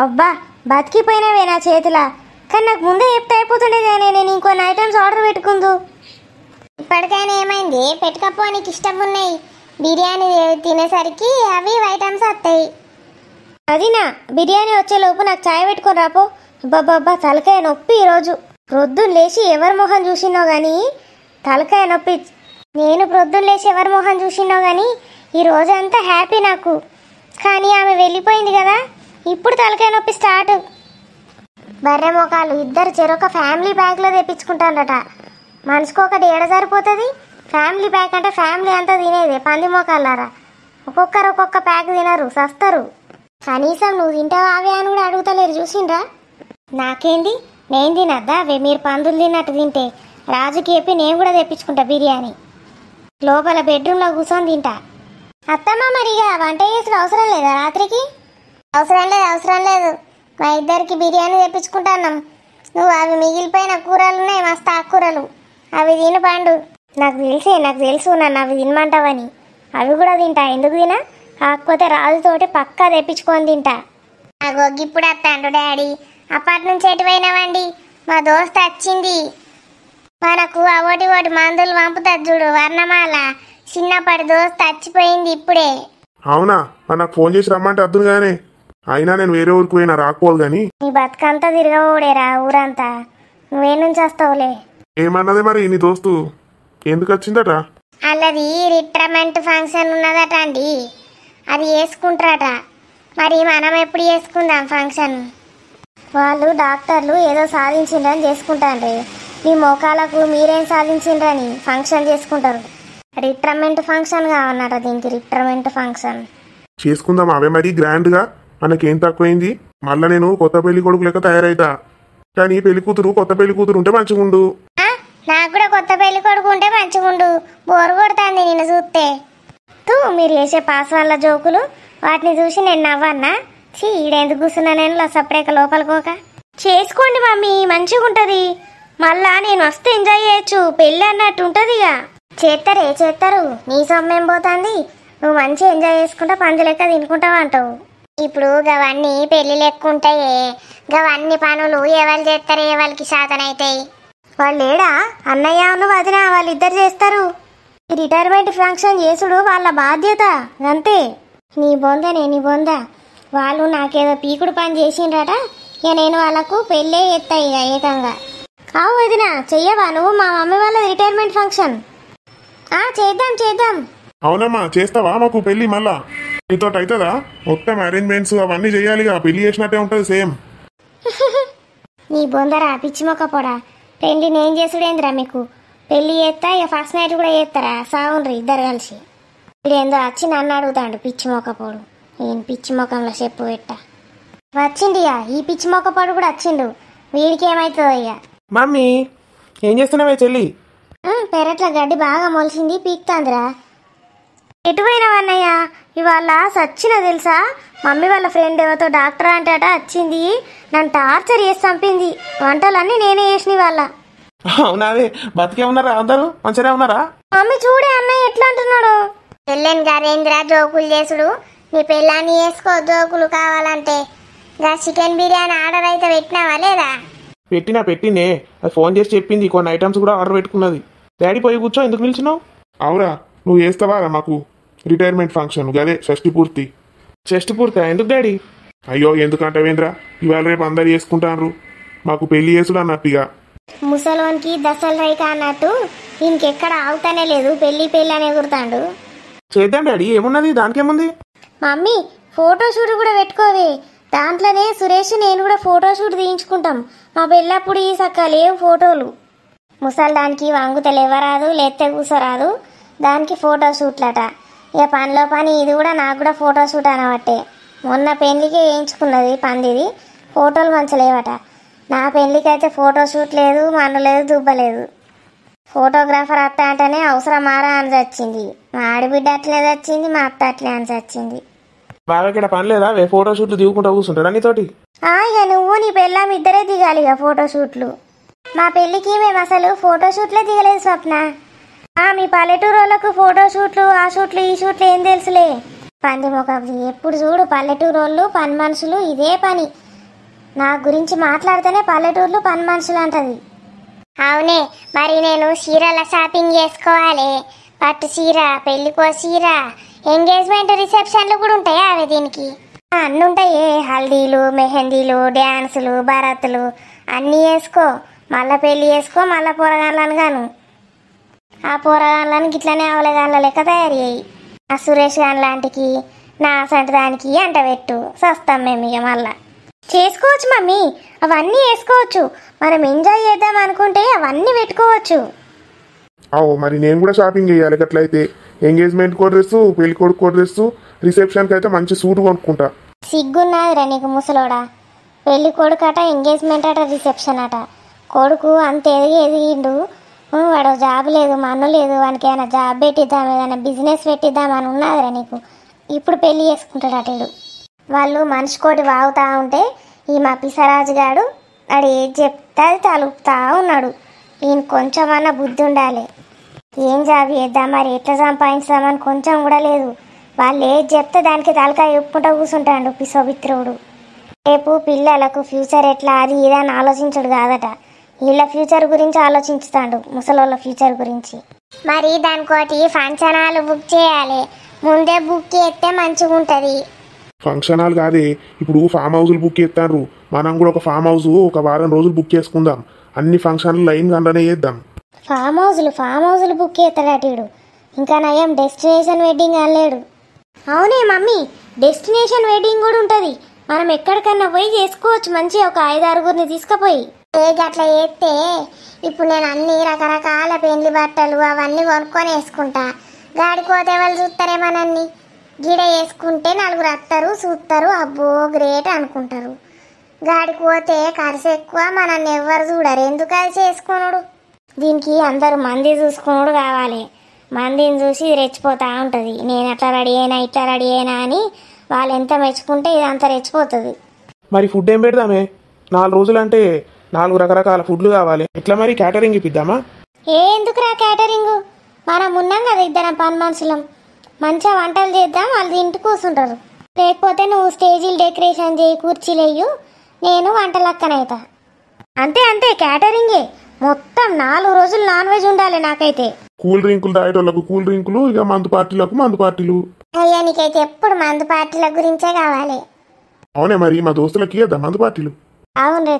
అబ్బా బతికిపోయినవే నా చేతిలా. కానీ నాకు ముందే చెప్తే అయిపోతుండేదానే, నేను ఇంకొన్ని ఐటమ్స్ ఆర్డర్ పెట్టుకుందు. ఇప్పటికైనా ఏమైంది? పెట్టుకపో, నీకు ఇష్టం ఉన్నాయి. బిర్యానీ తినేసరికి అవి ఐటమ్స్ వస్తాయి. అదినా బిర్యానీ వచ్చేలోపు నాకు చాయ్ పెట్టుకొని రాపో. అబ్బాబ్బా తలకాయ నొప్పి ఈరోజు. ప్రొద్దున లేచి ఎవరి మొహం చూసినో కానీ తలకాయ నొప్పి. నేను ప్రొద్దున లేచి ఎవరి మొహం చూసినో కానీ ఈ రోజంతా హ్యాపీ నాకు. కానీ ఆమె వెళ్ళిపోయింది కదా, ఇప్పుడు తలకాయ నొప్పి స్టార్ట్. బర్రె మొఖాలు ఇద్దరు చెరొక ఫ్యామిలీ ప్యాక్లో తెప్పించుకుంటారట. మనసుకు ఒకటి ఏడ సరిపోతుంది? ఫ్యామిలీ ప్యాక్ అంటే ఫ్యామిలీ అంతా తినేదే. పంది మొఖాలారా ఒక్కొక్కరు ఒక్కొక్క ప్యాక్ తినరు, సస్తారు. కనీసం నువ్వు తింటావా అవే అని కూడా అడుగుతలేరు, చూసిండ్రా? నాకేంది, నేను తినద్దా అవే? మీరు పందులు తిన్నట్టు తింటే రాజుకి చెప్పి నేను కూడా తెప్పించుకుంటా బిర్యానీ. లోపల బెడ్రూమ్లో కూర్చొని తింటా. అత్తమ్మ మరిగా వంట చేసిన అవసరం లేదా రాత్రికి? అవసరం లేదు. మా ఇద్దరికి బిర్యానీ తెప్పించుకుంటున్నాం. నువ్వు అవి మిగిలిపోయిన కూరలు ఉన్నాయి, మస్తు ఆకుకూరలు, అవి తిని పండు. నాకు తెలుసు నన్ను అవి తినమంటావని. అవి కూడా తింటా, ఎందుకు తినా? కాకపోతే రాజుతోటి పక్కా తెప్పించుకొని తింటా. నాకు ఇప్పుడు వస్తాడు డాడీ. అప్పటి నుంచి ఎటు పోయినావండి? మా దోస్త్ వచ్చింది. మనకు ఒకటి మందులు పంపుతుంది చూడు, వర్ణమాల. చిన్నప్పటి దోస్త్ చచ్చిపోయింది ఇప్పుడే. అవునా? నాకు ఫోన్ చేసి రమ్మంటే అద్దును గానే. అయినా నేను వేరే ఊరికి పోయినా రాకపోదు గాని. నీ బతుకంతా తిరగబోడేరా ఊరంతా. నువ్వే నుంచి వస్తావులే. ఏమన్నది మరి నీ దోస్తు? ఎందుకు వచ్చిందట? అల్లది రిటైర్మెంట్ ఫంక్షన్ ఉన్నదట అండి, అది చేసుకుంటారట. మరి మనం ఎప్పుడు చేసుకుందాం ఫంక్షన్? వాళ్ళు డాక్టర్లు ఏదో సాధించిండ్రని చేసుకుంటాండ్రి. మీ మోకాలకు మీరేం సాధించిండ్రని ఫంక్షన్ చేసుకుంటారు. రిటైర్మెంట్ ఫంక్షన్ కావన్నట దీనికి. రిటైర్మెంట్ ఫంక్షన్ చేసుకుందాం అవే మరి గ్రాండ్ గా. మనకేం తక్కువైంది? మళ్ళా నేను కొత్త పెళ్లి కొడుకు లెక్క తయారైతా. కానీ పెళ్లి కూతురు కొత్త పెళ్లి కూతురు ఉంటే మంచిగుండు. నాకు కూడా కొత్త పెళ్లి కొడుకు ఉంటే మంచిగుండు. బోరు కొడుతుంది నిన్ను చూస్తే. మీరు చేసే పాస్ వాళ్ళ జోకులు వాటిని చూసి నేను నవ్వన్నా? ఈడెందుకు కూర్చున్నా నేను సపరేక లోపలికోక. చేసుకోండి మమ్మీ, మంచిగా ఉంటది. మళ్ళా నేను వస్తే ఎంజాయ్ చేయొచ్చు. పెళ్ళి అన్నట్టు ఉంటది. ఇక చేస్తారు. నీ సొమ్మేం పోతుంది? నువ్వు మంచిగా ఎంజాయ్ చేసుకుంటా పంది లెక్క తినుకుంటావా అంటావు. ఇప్పుడు గవన్నీ పెళ్లి లెక్క ఉంటాయే. గవన్నీ పనులు ఎవరు చేస్తారు? ఎవరికి శాతనైతాయి? వాళ్ళు ఏడా అన్నయ్య వదిన వాళ్ళిద్దరు చేస్తారు. రిటైర్మెంట్ ఫంక్షన్ చేసుడు వాళ్ళ బాధ్యత అంతే. నీ బొంద వాళ్ళు నాకేదో పీకుడు పని చేసిండ్రట. ఇక నేను వాళ్ళకు పెళ్ళే ఎత్తా ఇక ఏకంగా. కావు వదిన, చెయ్యవా నువ్వు మా మమ్మీ వాళ్ళ రిటైర్మెంట్ ఫంక్షన్? చేద్దాం. అవునమ్మా, చేస్తావా మాకు పెళ్లి? మళ్ళా నీతో అవుతుందా? మొత్తం అరేంజ్మెంట్స్ అవన్నీ చేయాలిగా, పెళ్లి చేసినట్టే ఉంటుంది సేమ్. నీ బొందరా పిచ్చి మొక్క పొడా, పెళ్లి నేను చేసుడేందిరా మీకు? పెళ్లి చేస్తా ఇక ఫస్ట్ నైట్ కూడా చేస్తారా? సావుండ్రి ఇద్దరు కలిసి. ఇదేందో వచ్చి నన్ను అడుగుతాడు పిచ్చి మొక్క పొడు. నేను పిచ్చి మొఖంలో చెప్పు పెట్ట వచ్చిండు ఇక. ఈ పిచ్చి మొక్క పొడు కూడా వచ్చిండు. వీడికి ఏమవుతుందో ఇక. మమ్మీ ఏం చేస్తున్నావే చెల్లి? పెరట్ల గడ్డి బాగా మొలిసింది, పీక్తాందిరా. ఎటు పోయినావన్నయ్య? ఇవాళ సచ్చిన తెలుసా? మమ్మీ వాళ్ళ ఫ్రెండ్ ఎవరితో డాక్టర్ అంటట వచ్చింది, నన్ను టార్చర్ చేసి చంపింది. వంటలన్నీ నేనే చేసిన వాళ్ళ. అవునావే, బతికే ఉన్నారా? అందరూ మంచిగా ఉన్నారా? మమ్మీ చూడే అన్నయ్య ఎట్లా అంటున్నాడు. పెళ్ళని గారేంద్రా జోకులు చేసుడు? నీ పెళ్ళాన్ని వేసుకో జోకులు కావాలంటే. గా చికెన్ బిర్యానీ ఆర్డర్ అయితే పెట్టినావా లేదా? పెట్టినే, అది ఫోన్ చేసి చెప్పింది. కొన్ని ఐటమ్స్ కూడా ఆర్డర్ పెట్టుకున్నది. డాడీ పోయి కూర్చో, ఎందుకు నిలిచినావు? అవురా, నువ్వు చేస్తావా మాకు రిటైర్మెంట్ ఫంక్షన్? గదే షష్టి పూర్తి. చెస్ట్ పూర్తా? ఎందుకు డాడీ? అయ్యో ఎందుకంటావేంద్రా, ఇవాళ రేపు అందరు చేసుకుంటారు, మాకు పెళ్లి చేసుడు అన్నట్టుగా. ముసలోనికి దశలు రైక అన్నట్టు ఇంకెక్కడ ఆగుతానే లేదు, పెళ్లి పెళ్లి అని ఎగురుతాడు. చేద్దాం డాడీ, ఏమున్నది దానికేముంది. మమ్మీ ఫోటోషూట్ కూడా పెట్టుకోవే. దాంట్లోనే సురేష్ నేను కూడా ఫోటోషూట్ తీయించుకుంటాం. మా పెళ్ళప్పుడు ఈ సక్క లేవు ఫోటోలు. ముసల్దానికి వంగుతలేవరాదు, లేస్తే కూసరాదు, దానికి ఫోటోషూట్లట. ఇక పనిలో పని ఇది కూడా నాకు కూడా ఫోటోషూట్ అనబట్టే. మొన్న పెళ్లికి వేయించుకున్నది పందిది, ఫోటోలు మంచలేవట. నా పెళ్లికి అయితే ఫోటోషూట్ లేదు, మన్ను లేదు, దుబ్బలేదు. ఫోటోగ్రాఫర్ అత్త అంటేనే అవసరం మారా అని వచ్చింది. మా ఆడబిడ్డ అట్లే వచ్చింది, మా అత్త అట్లే అని వచ్చింది. బాగా ఇక్కడ పని లేదా? ఫోటోషూట్లు దిగుకుంటా కూర్చుంటారా నీతోటి? ఇక నువ్వు నీ పెళ్ళాం ఇద్దరే దిగాలి ఇక ఫోటోషూట్లు. మా పెళ్ళికి మేము అసలు ఫోటోషూట్లే దిగలేదు స్వప్న. మీ పల్లెటూరు వాళ్ళకు ఫోటోషూట్లు ఆ షూట్లు ఈ షూట్లు ఏం తెలుసులే. పంది మొక్కది ఎప్పుడు చూడు పల్లెటూరు వాళ్ళు పని మనుషులు ఇదే పని. నా గురించి మాట్లాడితేనే పల్లెటూర్లు పని మనుషులు అంటది. అవునే, మరి నేను చీరల షాపింగ్ చేసుకోవాలి. పట్టు చీర, పెళ్లికో చీర, ఎంగేజ్మెంట్ రిసెప్షన్లు కూడా ఉంటాయా అవి? దీనికి అన్నీ ఉంటాయి. హల్దీలు, మెహందీలు, డ్యాన్సులు, భరత్లు అన్నీ వేసుకో. మళ్ళీ పెళ్ళి చేసుకో, మళ్ళీ పోరగాళ్ళను గాను. ఆ పోరగాళ్ళని గిట్లనే అవలగాళ్ళ లెక్క తయారు చేయి. ఆ సురేష్ గాని లాంటికి నా అసంటి దానికి అంట పెట్టు, సస్తాం మేము ఇక. మళ్ళా చేసుకోవచ్చు మమ్మీ, అవన్నీ వేసుకోవచ్చు. మనం ఎంజాయ్ చేద్దాం అనుకుంటే అవన్నీ పెట్టుకోవచ్చు. అవు మరి నేను కూడా షాపింగ్ చేయాలి. అట్లయితే ఎంగేజ్మెంట్ కో డ్రెస్, పెళ్లి కొడుకు కో డ్రెస్, రిసెప్షన్కి అయితే మంచి సూట్ కొనుక్కుంటా. సిగ్గున్నదిరా నీకు ముసలోడా. పెళ్లి కొడుకు అట, ఎంగేజ్మెంట్ అట, రిసెప్షన్ అట. కొడుకు అంత ఎదిగిండు, వాడు జాబ్ లేదు, మన్ను లేదు, వానికి ఏమైనా జాబ్ పెట్టిద్దాం, ఏదైనా బిజినెస్ పెట్టిద్దాం అని ఉన్నదిరా నీకు. ఇప్పుడు పెళ్లి చేసుకుంటాడు అటేడు. వాళ్ళు మనిషి కోటి వాగుతా ఉంటే ఈ మా పిసరాజు గాడు వాడు ఏది చెప్తే అది తలుపుతా ఉన్నాడు. ఈయన కొంచెమన్నా బుద్ధి ఉండాలి. ఏం జాబ్ చేద్దాం, మరి ఎట్లా సంపాదించుదామని కొంచెం కూడా లేదు. వాళ్ళు ఏది చెప్తే దానికి తలకాయ చెప్పుకుంటూ కూర్చుంటాడు పిసోపిత్రుడు. రేపు పిల్లలకు ఫ్యూచర్ ఎట్లా అది ఇదని ఆలోచించడు కాదట, వీళ్ళ ఫ్యూచర్ గురించి ఆలోచించుతాడు, ముసలోళ్ళ ఫ్యూచర్ గురించి. మరి దానికోటి ఫంక్షన్ హాల్ బుక్ చేయాలి. ముందే బుక్ చేస్తే మంచిగా ఉంటుంది. ఫంక్షన్ హాల్ కాదే, ఇప్పుడు ఫామ్ హౌస్లు బుక్ చేస్తారు. మనం కూడా ఒక ఫామ్ హౌస్ ఒక వారం రోజులు బుక్ చేసుకుందాం. అన్ని ఫంక్షన్లు లైన్ గంటనే చేద్దాం. ఫామ్ హౌస్లు బుక్ చేస్తాడటీడు. ఇంకా నయం డెస్టినేషన్ వెడ్డింగ్ అనలేడు. అవునే మమ్మీ, డెస్టినేషన్ వెడ్డింగ్ కూడా ఉంటుంది. మనం ఎక్కడికన్నా పోయి చేసుకోవచ్చు మంచిగా, ఒక 5-6 తీసుకుపోయి. అట్లా చేస్తే ఇప్పుడు నేను అన్ని రకరకాల పెళ్లి బట్టలు అవన్నీ కొనుక్కొని వేసుకుంటా. గాడిపోతే వాళ్ళు చూస్తారేమోనన్ని. గిడ వేసుకుంటే 4 వస్తారు చూస్తారు, అబ్బో గ్రేట్ అనుకుంటారు. గాడికి పోతే ఖర్చు ఎక్కువ, మనల్ని ఎవ్వరు చూడరు. ఎందుకు అది చేసుకున్నాడు? దీనికి అందరూ మంది చూసుకున్నాడు కావాలి. మందిని చూసి రెచ్చిపోతూ ఉంటుంది. నేను అట్లా రెడీ అయినా ఇట్లా రెడీ అయినా అని వాళ్ళు ఎంత మెచ్చుకుంటే ఇదంతా రెచ్చిపోతుంది. మరి ఫుడ్ ఏం పెడదామే? 4 రోజులు అంటే 4 రకరకాల ఫుడ్లు కావాలి. ఎట్లా మరి క్యాటరింగ్ ఇప్పిద్దామా? ఎందుకురా క్యాటరింగ్, మనం ఉన్నాం కదా ఇద్దరం పని మనుషులం. మంచిగా వంటలు చేద్దాం, వాళ్ళు తింటూ కూర్చుంటారు. లేకపోతే నువ్వు స్టేజీలు డెకరేషన్ చేయి, కుర్చీలు వేయు, నేను వంటలక్కనైతా. అంతే క్యాటరింగే. మొత్తం 4 రోజులు నాన్ వెజ్ ఉండాలి నాకైతే. కూల్ డ్రింకులు తాగేటోళ్ళకు కూల్ డ్రింకులు, ఇక మందు పార్టీలకు మందు పార్టీలు. అయ్యా నీకైతే ఎప్పుడు మందు పార్టీల గురించే కావాలి. అవునే, మరి మా దోస్తులకి ఇద్దాం మందు పార్టీలు.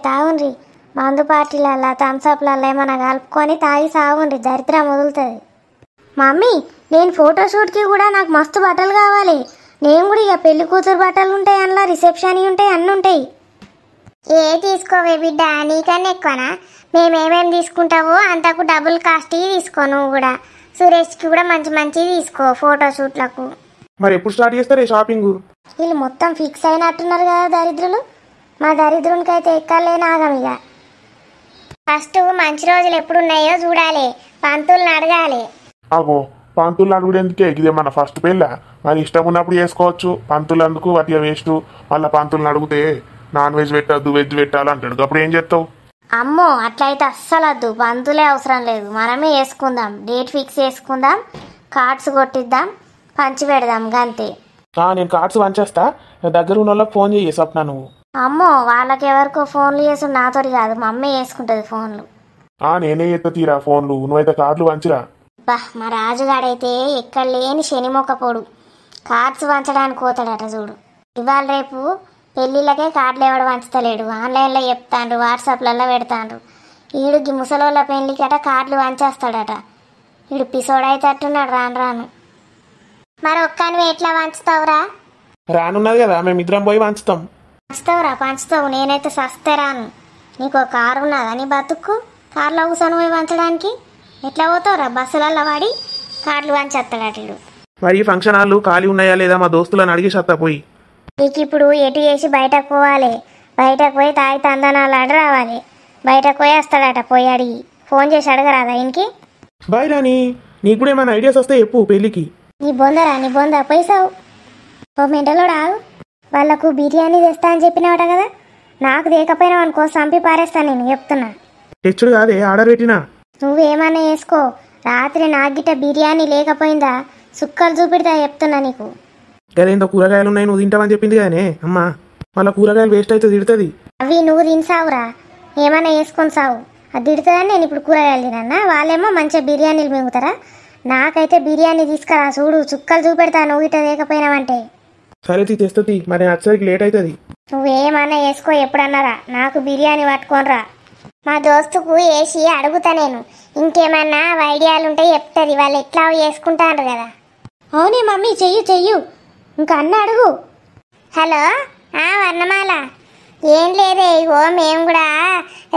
తాగుండ్రి మందు పార్టీలల్లా థమ్స్అప్లల్లా ఏమన్నా కలుపుకొని తాగి సాగుండ్రి, దరిద్రం వదులుతుంది. మమ్మీ, నేను ఫోటోషూట్కి కూడా నాకు మస్తు బట్టలు కావాలి. నేను కూడా ఇక పెళ్లి కూతురు బట్టలు ఉంటాయి, అందులో రిసెప్షన్ ఉంటాయి, అన్నీ ఉంటాయి. ఏ తీసుకోవే బిడ్డ, నీకన్నా ఎక్కువనా? మేమేమేమి తీసుకుంటావో అంతకు డబుల్ కాస్ట్ తీసుకో. నువ్వు కూడా సురేష్కి కూడా మంచి మంచివి తీసుకో ఫోటోషూట్లకు. మరి ఎప్పుడు స్టార్ట్ చేస్తారే షాపింగ్? వీళ్ళు మొత్తం ఫిక్స్ అయినట్టున్నారు కదా దరిద్రులు. మా దరిద్రునికైతే ఎక్కలేని ఆగం ఇక. ఫస్ట్ మంచి రోజులు ఎప్పుడున్నాయో చూడాలి, పంతుల్ని అడగాలి. అగో పంతులు అడుగుడేందుకే, ఇదే మన ఫస్ట్ పెళ్ళ. మరి ఇష్టం ఉన్నప్పుడు చేసుకోవచ్చు, పంతులు అందుకు వట్టిగా వేస్ట్. మళ్ళీ పంతులను అడిగితే నాన్ వెజ్ పెట్టద్దు వెజ్ పెట్టాలంటాడు, అప్పుడు ఏం చేస్తావు? అమ్మో అట్లయితే అస్సలు వద్దు, పంతులే అవసరం లేదు, మనమే వేసుకుందాం. డేట్ ఫిక్స్ చేసుకుందాం, కార్డ్స్ కొట్టిద్దాం, పంచి పెడదాం గంతే. నేను కార్డ్స్ వంచేస్తా, దగ్గర ఉన్న వాళ్ళకి ఫోన్ చేయి స్వప్న నువ్వు. అమ్మో వాళ్ళకి ఎవరికో ఫోన్లు చేసి నాతోటి కాదు, మా అమ్మే చేసుకుంటుంది ఫోన్లు. నేనే ఎత్త తీరా ఫోన్లు, నువ్వైతే కార్డులు వంచిరా. బా మా రాజుగాడైతే ఎక్కడ లేని శనిమొక్కపోడు, కార్డ్స్ వంచడానికి పోతాడట చూడు. ఇవాళ రేపు పెళ్ళిళ్ళకే కార్డులు ఎవడు వంచుతలేడు, ఆన్లైన్లో చెప్తాండ్రు, వాట్సాప్లలో పెడతాండ్రు. ఈడుకి ముసలోళ్ళ పెళ్ళికట కార్డులు వంచేస్తాడట. ఈడు పిసోడైతేట్టున్నాడు రాను రాను. మరి ఒక్కనివి ఎట్లా వంచుతావురా? రానున్నది కదా, మేమిద్దరం పోయి వంచుతాం. పంచుతావురా పంచుతావు, నేనైతే సస్తే రాను. నీకు ఒక కారు ఉన్నదా నీ బతుక్కు? కార్లో కూర్చొని పోయి వంచడానికి ఎట్లా పోతావురా? బస్సులలో వాడి కార్లు వంచేస్తాడట వీడు. మరి ఫంక్షన్ హాళ్ళు ఖాళీ ఉన్నాయా లేదా మా దోస్తులను అడిగేసత్తా పోయి. నీకు ఇప్పుడు ఎటు చేసి బయటకు పోవాలి, బయటకు పోయి తాగి తందనాలు ఆడ రావాలి. బయటకు పోయి వస్తాడట, పోయి అడిగి ఫోన్ చేసి అడగరాదా ఇంకి? బాయ్ రాని, నీకు కూడా ఏమైనా ఐడియాస్ వస్తే చెప్పు పెళ్ళికి. నీ బొంద పోయిసావు. ఓ మెంటలో రాదు, వాళ్ళకు బిర్యానీ తెస్తా అని చెప్పినావట కదా, నాకు దేకపోయినావు అనుకో చంపి పారేస్తాను నేను చెప్తున్నా. తెచ్చుడు కాదే, ఆర్డర్ పెట్టినా. నువ్వేమన్నా వేసుకో, రాత్రి నాకు గిట్ట బిర్యానీ లేకపోయిందా సుక్కలు చూపెడతా చెప్తున్నా నీకు. అదేంతో కూరగాయలు ఉన్నాయి నువ్వు తింటావని చెప్పింది కానీ అమ్మా, మళ్ళీ కూరగాయలు వేస్ట్ అయితే తిడుతుంది. అవి నువ్వు తినసావురా, ఏమన్నా వేసుకొని సావు. అది తిడుతుందని నేను ఇప్పుడు కూరగాయలు తినన్నా, వాళ్ళేమో మంచిగా బిర్యానీలు మింగుతారా? నాకైతే బిర్యానీ తీసుకురా చూడు, చుక్కలు చూపెడతా నువ్వు గిట్ట లేకపోయినావంటే. సరే తెస్తుంది, మరి వచ్చేసరికి లేట్ అవుతుంది. నువ్వేమన్నా వేసుకో ఎప్పుడన్నారా, నాకు బిర్యానీ పట్టుకోనరా. మా దోస్తుకు వేసి అడుగుతా నేను, ఇంకేమన్నా ఐడియాలు ఉంటే చెప్తుంది, వాళ్ళు ఎట్లా చేసుకుంటారు కదా. అవునే మమ్మీ, చెయ్యు ఇంకా అన్న అడుగు. హలో వర్ణమాల, ఏం లేదే, ఇగో మేము కూడా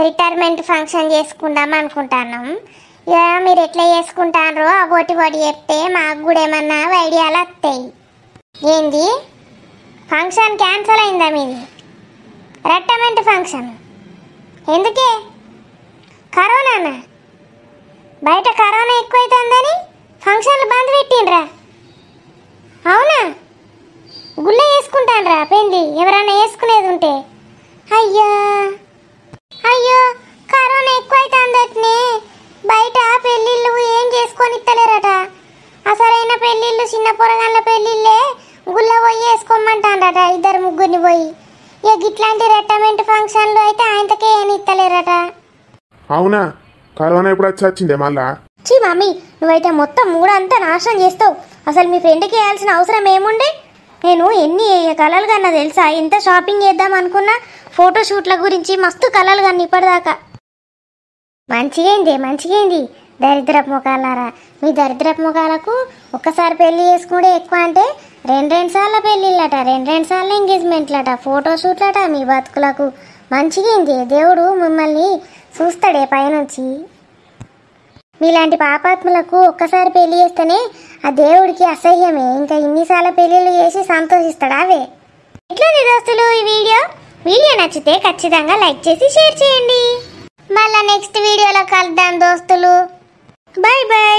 రిటైర్మెంట్ ఫంక్షన్ చేసుకుందాం అనుకుంటున్నాం. ఇక మీరు ఎట్లా చేసుకుంటారో ఒకటి చెప్తే మాకు కూడా ఏమన్నా ఐడియాలు వస్తాయి. ఏంది ఫంక్షన్ క్యాన్సిల్ అయిందా మీది? రిటైర్మెంట్ ఫంక్షన్ ఎందుకే? కరోనానా? బయట కరోనా ఎక్కువైతుందని ఫంక్షన్లు బంద్ పెట్టిండ్రా? అవునా? గుళ్ళ వేసుకుంటాన్రా పెళ్ళి, ఎవరైనా వేసుకునేది ఉంటే? అయ్యో కరోనా ఎక్కువైతుందటనే, బయట పెళ్ళిళ్ళు ఏం చేసుకొని ఇస్తలేరట. అసలైన పెళ్ళిళ్ళు చిన్న పొరగాళ్ళ పెళ్ళిళ్ళే గుళ్ళ పోయి వేసుకోమంటాడట, 2-3 పోయి. ఇక ఇట్లాంటి రిటైర్మెంట్ ఫంక్షన్లు అయితే ఆయనకే ఏం ఇస్తలేరట. అవునా? కరోనా ఎప్పుడు వచ్చిందే మళ్ళా? చీ మమ్మీ, నువ్వైతే మొత్తం మూడంతా నాశనం చేస్తావు. అసలు మీ ఫ్రెండ్కి వేయాల్సిన అవసరం ఏముండే? నేను ఎన్ని కలలు కన్నా తెలుసా? ఎంత షాపింగ్ చేద్దాం అనుకున్నా, ఫోటోషూట్ల గురించి మస్తు కలలు కన్నా ఇప్పటిదాకా. మంచిగైంది దరిద్రపు ముఖాలారా. మీ దరిద్రపు ముఖాలకు ఒక్కసారి పెళ్లి చేసుకుంటే ఎక్కువ అంటే 2 సార్ల పెళ్ళిళ్ళట, 2 సార్ల ఎంగేజ్మెంట్లట, ఫోటోషూట్లట. మీ బతుకులకు మంచిగైంది, దేవుడు మిమ్మల్ని చూస్తాడే పైనుంచి. మీలాంటి పాపాత్ములకు ఒక్కసారి పెళ్లి చేస్తేనే ఆ దేవుడికి అసహ్యమే, ఇంకా ఇన్నిసార్లు పెళ్లిళ్ళు చేసి సంతోషిస్తాడా? అవే ఇట్లుంది దోస్తులు ఈ వీడియో నచ్చితే ఖచ్చితంగా లైక్ చేసి షేర్ చేయండి. మళ్ళా నెక్స్ట్ వీడియోలో కలుద్దాం దోస్తులు. Bye bye.